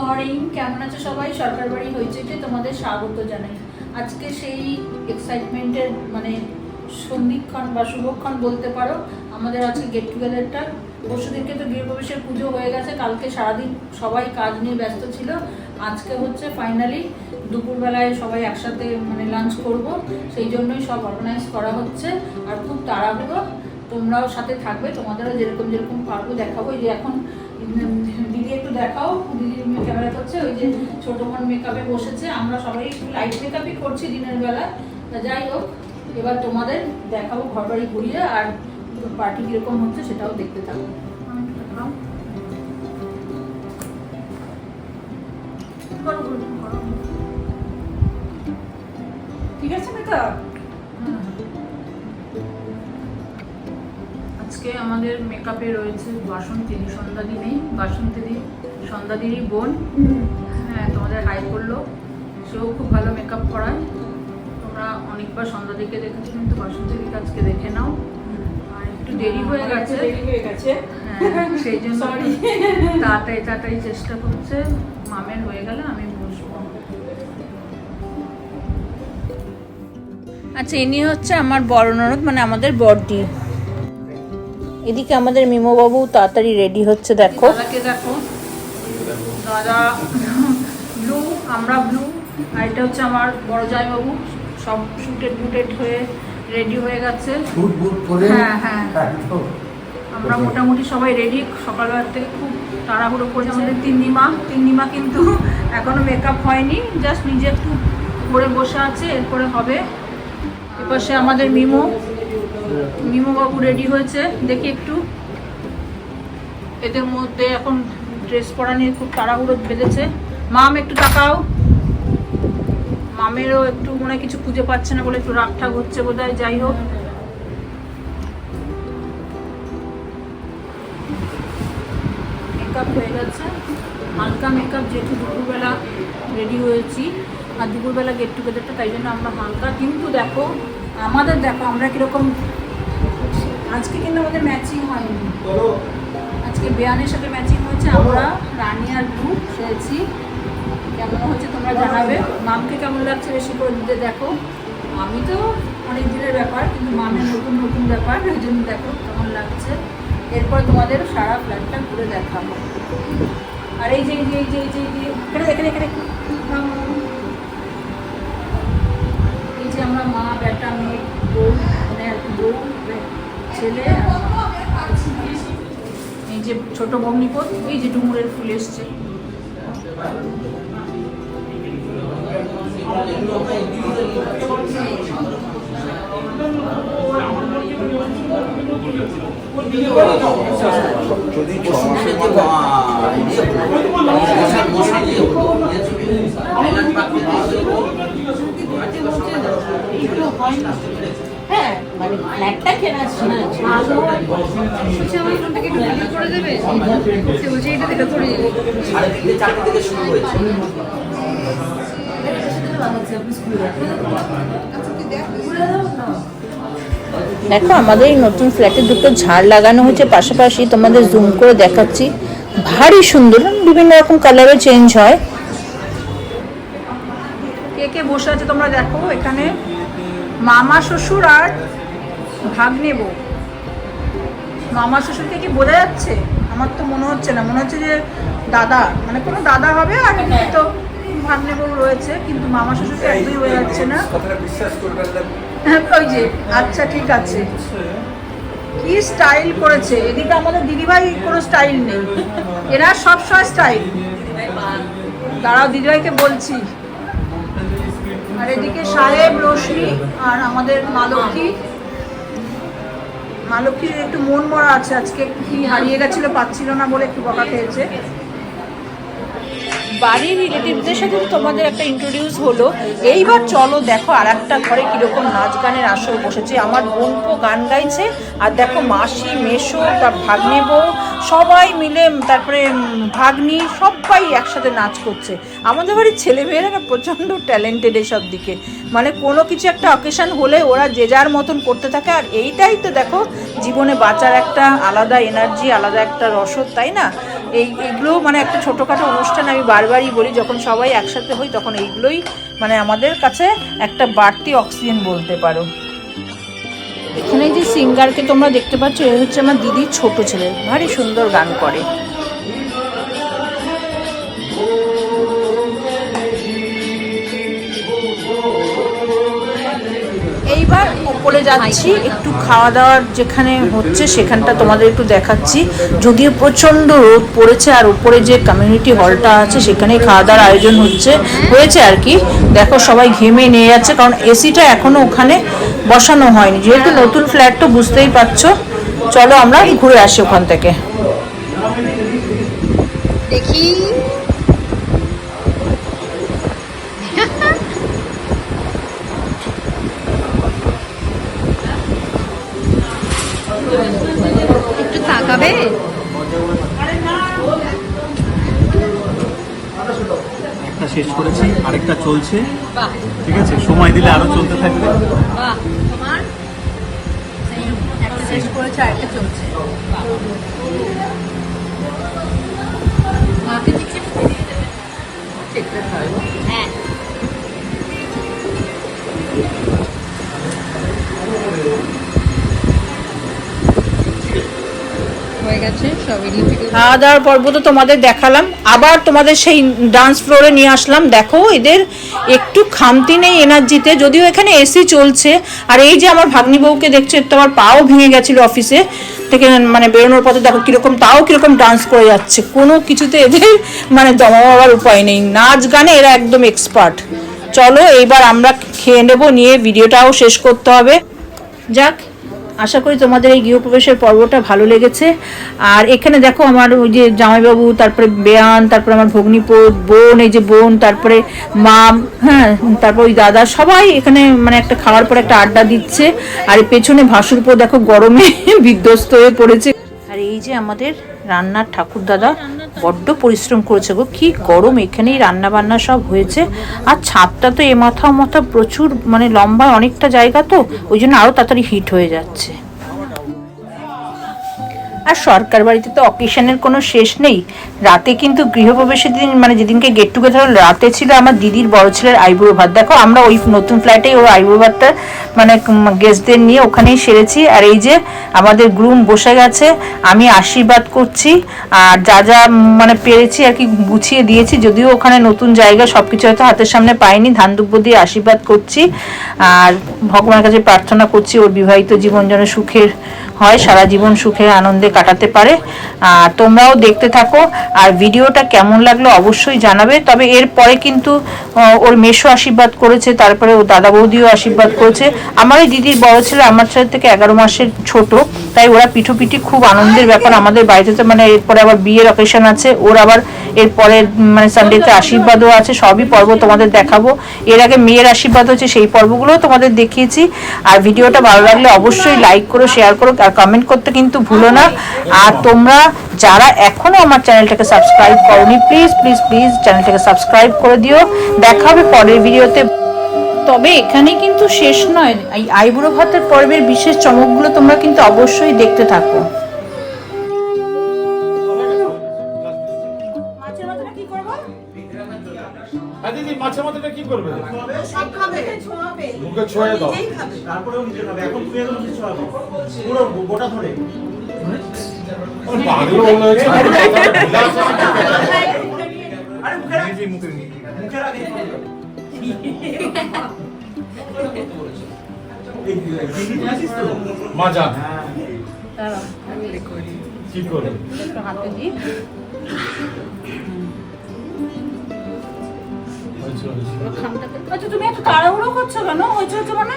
Morning, কেমন আছো সবাই? সরকার বাড়ি হয়েছে তোমাদের স্বাগত জানাই। আজকে সেই এক্সাইটমেন্টের মানে সন্ধিক্ষণ বা শুভক্ষণ বলতে পারো। আমাদের আজকে গেট টুগেদারটা। পরশুদিনকে তো গৃহপ্রবেশের পুজো হয়ে গেছে, কালকে সারাদিন সবাই কাজ নিয়ে ব্যস্ত ছিল। আজকে হচ্ছে ফাইনালি দুপুরবেলায় সবাই একসাথে মানে লাঞ্চ করব, সেই জন্যই সব অর্গানাইজ করা হচ্ছে। আর খুব তাড়াহুড়ো, তোমরাও সাথে থাকবে, তোমাদেরও যেরকম যেরকম পারবো দেখাবো। এই যে এখন দিদি একটু দেখাও, দিদি ক্যামেরা করছে, ওই যে ছোট বোন মেকআপে বসেছে। আমরা সবাই একটু লাইট মেকআপই করছি দিনের বেলা। যাই হোক, এবার তোমাদের দেখাবো ঘর বাড়ি ঘুরিয়ে, আর পার্টি কিরকম হচ্ছে সেটাও দেখতে থাকবো। ঠিক আছে মেকআপ। আজকে আমাদের মেকআপে রয়েছে বাসন্তীদি, সন্ধ্যাদি নেই, বাসন্তীদি সন্ধ্যাদিরই বোন। হ্যাঁ, তোমাদের হাই করলো, সেও খুব ভালো মেকআপ করায়। তোমরা অনেকবার সন্ধ্যাদিকে দেখেছো, কিন্তু বাসন্তীদিকে আজকে দেখে নাও। আর একটু দেরি হয়ে গেছে, হ্যাঁ সেই জন্য তাড়াতাড়ি চেষ্টা করছে। মামের হয়ে গেলে আমি বসবো। আচ্ছা, ইনি হচ্ছে আমার বড় ননদ, মানে আমাদের বড়দি। এদিকে আমাদের মিমো বাবু তাড়াতাড়ি রেডি হচ্ছে, দেখো দেখো। দাদা ব্লু, আমরা ব্লু, আর এটা হচ্ছে আমার বড় জামাই বাবু। সব শুটেড বুটেড হয়ে রেডি হয়ে গেছে। হ্যাঁ হ্যাঁ, আমরা মোটামুটি সবাই রেডি। সকালবেলা থেকে খুব তাড়াহুড়ো করেছে আমাদের তিন্নিমা কিন্তু এখনো মেকআপ হয়নি, জাস্ট নিজে একটু করে বসে আছে, এরপরে হবে। এপাশে আমাদের মিমো বাবু রেডি হয়েছে, দেখি একটু। এদের মধ্যে এখন ড্রেস পরা নিয়ে খুব তাড়াহুড়ো বেঁধেছে। মাম একটু তাকাও। মামেরও একটু মনে হয় কিছু খুঁজে পাচ্ছে না বলে একটু রাগঠাগ হচ্ছে বোধহয়। যাই হোক, মেকআপ হয়ে গেছে, হালকা মেকআপ, যেহেতু দুপুরবেলা রেডি হয়েছি আর দুপুরবেলা গেট টুগেদারটা, তাই জন্য আমরা হালকা। কিন্তু দেখো আমরা কিরকম আজকে, কিন্তু আমাদের ম্যাচিং হয়নি। আজকে বেয়ানের সাথে ম্যাচিং হয়েছে, আমরা রানী আর ব্লু সেরেছি। কেমন হচ্ছে তোমরা জানাবে। মামকে কেমন লাগছে বেশি করে দিতে দেখো। আমি তো অনেক দিনের ব্যাপার, কিন্তু মামের নতুন ব্যাপার, ওই জন্য দেখো কেমন লাগছে। এরপর তোমাদের সারা ফ্ল্যাটটা ঘুরে দেখাবো। আর এই যে এই যে আমরা মা বেটা মেয়ে বউ, মানে আর কি বউ ছেলে, এই যে ছোট ভগ্নিপদ, এই যে ডুমুরের ফুল এসছে। হ্যাঁ, মানে ফ্ল্যাটটা কেনা ছিল। করে দেবে, বলছে এটা থেকে করে দেবে। 3:30 থেকে শুরু হয়েছে। দেখো, আমাদের এই নতুন ফ্ল্যাটে দুটো ঝাড় লাগানো হয়েছে পাশাপাশি, তোমাদের জুম করে দেখাচ্ছি। ভারী সুন্দর, বিভিন্ন রকম কালারে চেঞ্জ হয়। কে বসে আছে তোমরা দেখো এখানে। মামা শ্বশুর আর ভাগ্নে বউ। মামা শ্বশুরকে কি বোঝা যাচ্ছে? আমার তো মনে হচ্ছে না, মনে হচ্ছে যে দাদা, মানে কোনো দাদা হবে। আর তো ভাগ্নে বউ রয়েছে, কিন্তু মামা শ্বশুরকে একদমই বোঝা যাচ্ছে না। ওই যে, আচ্ছা ঠিক আছে। কি স্টাইল করেছে এদিকে আমাদের দিদিভাই, কোনো স্টাইল নেই, এরা সবসময় স্টাইল। দাঁড়াও, দিদিভাইকে বলছি। আর এদিকে সাহেব, রশ্মি আর আমাদের মালক্ষী একটু মন মরা আছে আজকে, কি হারিয়ে গেছিল, পাচ্ছিল না বলে একটু বকা খেয়েছে। বাড়ির রিলেটিভদের সাথে তোমাদের একটা ইন্ট্রোডিউস হলো। এইবার চলো দেখো আর একটা ঘরে কীরকম নাচ গানের আসর বসেছে। আমার বোনপো গান গাইছে, আর দেখো মাসি, মেশো, তার ভাগ্নে বউ সবাই মিলে, তারপরে ভাগ্নি, সবাই একসাথে নাচ করছে। আমাদের বাড়ির ছেলেমেয়েরা না প্রচণ্ড ট্যালেন্টেড এসব দিকে, মানে কোনো কিছু একটা অকেশন হলে ওরা যে যার মতন করতে থাকে। আর এইটাই তো দেখো জীবনে বাঁচার একটা আলাদা এনার্জি, আলাদা একটা রসদ, তাই না? এইগুলো মানে একটা ছোটোখাটো অনুষ্ঠান, আমি বারবারই বলি যখন সবাই একসাথে হই তখন এইগুলোই মানে আমাদের কাছে একটা বাড়তি অক্সিজেন বলতে পারো। এখানে যে সিঙ্গারকে তোমরা দেখতে পাচ্ছ এ হচ্ছে আমার দিদির ছোট ছেলে, ভারী সুন্দর গান করে। এইবার উপরে যাচ্ছি, একটু খাওয়া দাওয়ার যেখানে হচ্ছে সেখানটা তোমাদের একটু দেখাচ্ছি। যদিও প্রচণ্ড রোদ পড়েছে, আর উপরে যে কমিউনিটি হলটা আছে সেখানে খাওয়া দাওয়ার আয়োজন হয়েছে আর কি। দেখো সবাই ঘেমে নিয়ে যাচ্ছে, কারণ এসিটা এখনো ওখানে বসানো হয়নি, যেহেতু নতুন ফ্ল্যাট তো বুঝতেই পারছো। চলো আমরা ঘুরে আসি ওখান থেকে। দেখি একটু তাকাবে। একটা শেষ করেছি, আরেকটা চলছে। ঠিক আছে, সময় দিলে আরো চলতে থাকবে। তোমার একটা শেষ করেছে আরেকটা চলছে। মাকে দিচ্ছি হ্যাঁ হয়ে গেছে সব। খাওয়া দাওয়ার পর্ব তো তোমাদের দেখালাম, আবার তোমাদের সেই ডান্স ফ্লোরে নিয়ে আসলাম। দেখো এদের একটু খামতি নেই এনার্জিতে, যদিও এখানে এসি চলছে। আর এই যে আমার ভাগ্নি বউকে দেখছো, তো আমার পাও ভেঙে গেছিলো অফিসে থেকে মানে বেরোনোর পথে, দেখো কিরকম ডান্স করে যাচ্ছে। কোনো কিছুতে এদের মানে দমাবার উপায় নেই, নাচ গানে এরা একদম এক্সপার্ট। চলো এইবার আমরা খেয়ে নেবো, নিয়ে ভিডিওটাও শেষ করতে হবে। যাক, আশা করি তোমাদের এই গৃহপ্রবেশের পর্বটা ভালো লেগেছে। আর এখানে দেখো আমার ওই যে জামাইবাবু, তারপরে বেয়ান, তারপরে আমার ভগ্নিপোত বোন, এই যে বোন, তারপরে মাম, হ্যাঁ, তারপর ওই দাদা, সবাই এখানে মানে একটা খাওয়ার পর একটা আড্ডা দিচ্ছে। আর পেছনে ভাসুরপো দেখো গরমে বিধ্বস্ত হয়ে পড়েছে। আর এই যে আমাদের রান্নার ঠাকুর দাদা বড্ড পরিশ্রম করেছে গো, কি গরম, এখানেই রান্না বান্না সব হয়েছে। আর ছাদটা তো এ মাথা প্রচুর মানে লম্বা অনেকটা জায়গা, তো ওই জন্য আরও তাড়াতাড়ি হিট হয়ে যাচ্ছে। আর সরকার বাড়িতে তো অকেশনের কোনো শেষ নেই। রাতে কিন্তু গৃহপ্রবেশের দিন মানে যেদিনকে গেট টুগেদার রাতে ছিল আমার দিদির বড় ছেলের আইবুড়ো ভাত। দেখো আমরা ওই নতুন ফ্ল্যাটেই ওর আইবুড়ো ভাতটা মানে গেস্টদের নিয়ে ওখানেই সেরেছি। আর এই যে আমাদের গ্রুম বসে গেছে, আমি আশীর্বাদ করছি আর যা যা মানে পেরেছি আর কি গুছিয়ে দিয়েছি। যদিও ওখানে নতুন জায়গা, সব কিছু হয়তো হাতের সামনে পাইনি, ধান দুব্য দিয়ে আশীর্বাদ করছি। আর ভগবানের কাছে প্রার্থনা করছি ওর বিবাহিত জীবন যেন সুখের হয়, সারা জীবন সুখে আনন্দে কাটাতে পারে। আর তোমরাও দেখতে থাকো, আর ভিডিওটা কেমন লাগলো অবশ্যই জানাবে। তবে এরপরে কিন্তু ওর মেশো আশীর্বাদ করেছে, তারপরে ও দাদা বৌদিও আশীর্বাদ করেছে। আমার এই দিদির বড় ছেলে আমার ছেলে থেকে 11 মাসের ছোট, তাই ওরা পিঠোপিঠি খুব আনন্দের ব্যাপার আমাদের বাড়িতে। মানে এরপরে আবার বিয়ের অকেশন আছে ওর, আবার এরপরে মানে সানডেতে আশীর্বাদও আছে। সবই পর্ব তোমাদের দেখাবো। এর আগে মেয়ের আশীর্বাদ হচ্ছে, সেই পর্বগুলোও তোমাদের দেখিয়েছি। আর ভিডিওটা ভালো লাগলে অবশ্যই লাইক করো, শেয়ার করো, আর কমেন্ট করতে কিন্তু ভুলো না। আর তোমরা যারা এখনো আমার চ্যানেলটাকে সাবস্ক্রাইব করোনি, প্লিজ প্লিজ প্লিজ চ্যানেলটাকে সাবস্ক্রাইব করে দিও। দেখা হবে পরের ভিডিওতে। তবে এখানে কিন্তু শেষ নয়, এই আইবুড়ো ভাতের পর্বের বিশেষ চমকগুলো তোমরা কিন্তু অবশ্যই দেখতে থাকো। মাছের মাথাটা কি করবে? সব খাবে, মুখে ছোঁয়া দাও, তারপরেও নিজে খাবে। এখন তুই এত কিছু ছোঁয়াবে পুরো গোটা ধরে পাগল হয়েছে। আরে মুখে রাখ, মুখে রাখ, মজা কি করবে হাতে দি। আচ্ছা তুমি এত তাড়াহুড়ো করছো কেন? হয়েছে মানে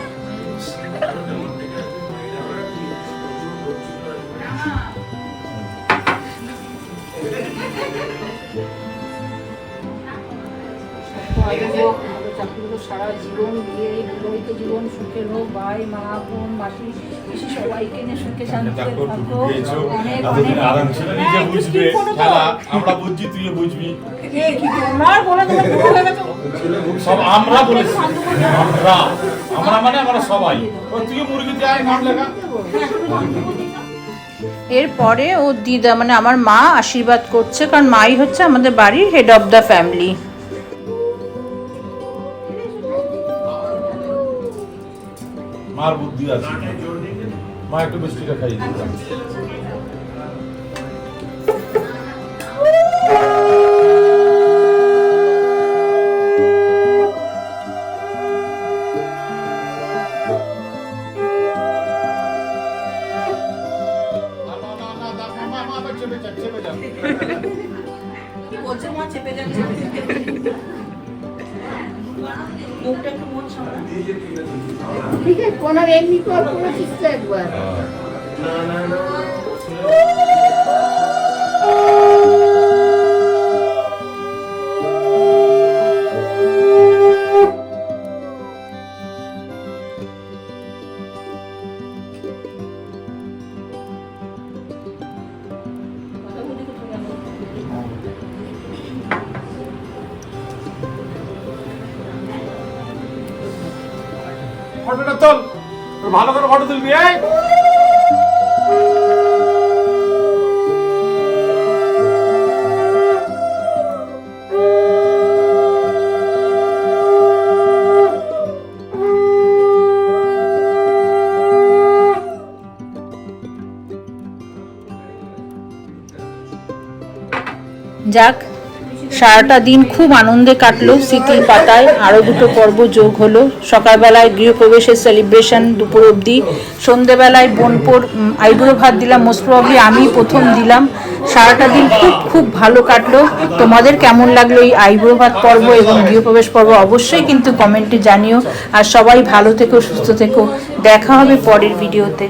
সারা জীবন দিয়ে বিবাহিত জীবন সুখের হোক, ভাই মা বোন মাসি পিসি সবাইকে নিয়ে সুখে শান্তিতে থাকো। অনেক অনেক আমরা বুঝছি, তুইও বুঝবি। আমরা বলেছি আমরা মানে আমরা সবাই, তুইও মুরগি দিয়ে নাম লেখা। এরপরে ও দিদা মানে আমার মা আশীর্বাদ করছে, কারণ মাই হচ্ছে আমাদের বাড়ির হেড অফ দ্য ফ্যামিলি। মার বুদ্ধি আছে, মা একটু মিষ্টিটা খাইয়ে দিলাম। ঠিক আছে, কোনো এমনি কর, কোনো কিছু একবার। ফটোটা তোল, ভালো করে ফটো তুলবি। এই যাক, সারাটা দিন খুব আনন্দে কাটলো। স্মৃতির পাতায় আরও দুটো পর্ব যোগ হলো। সকালবেলায় গৃহপ্রবেশের সেলিব্রেশন দুপুর অবধি, সন্ধেবেলায় বোনপোর আইবুড়ো ভাত দিলাম, মোস্ট প্রবাবলি আমি প্রথম দিলাম। সারাটা দিন খুব খুব ভালো কাটলো। তোমাদের কেমন লাগলো এই আইবুড়ো ভাত পর্ব এবং গৃহপ্রবেশ পর্ব অবশ্যই কিন্তু কমেন্টে জানিও। আর সবাই ভালো থেকো, সুস্থ থেকো। দেখা হবে পরের ভিডিওতে।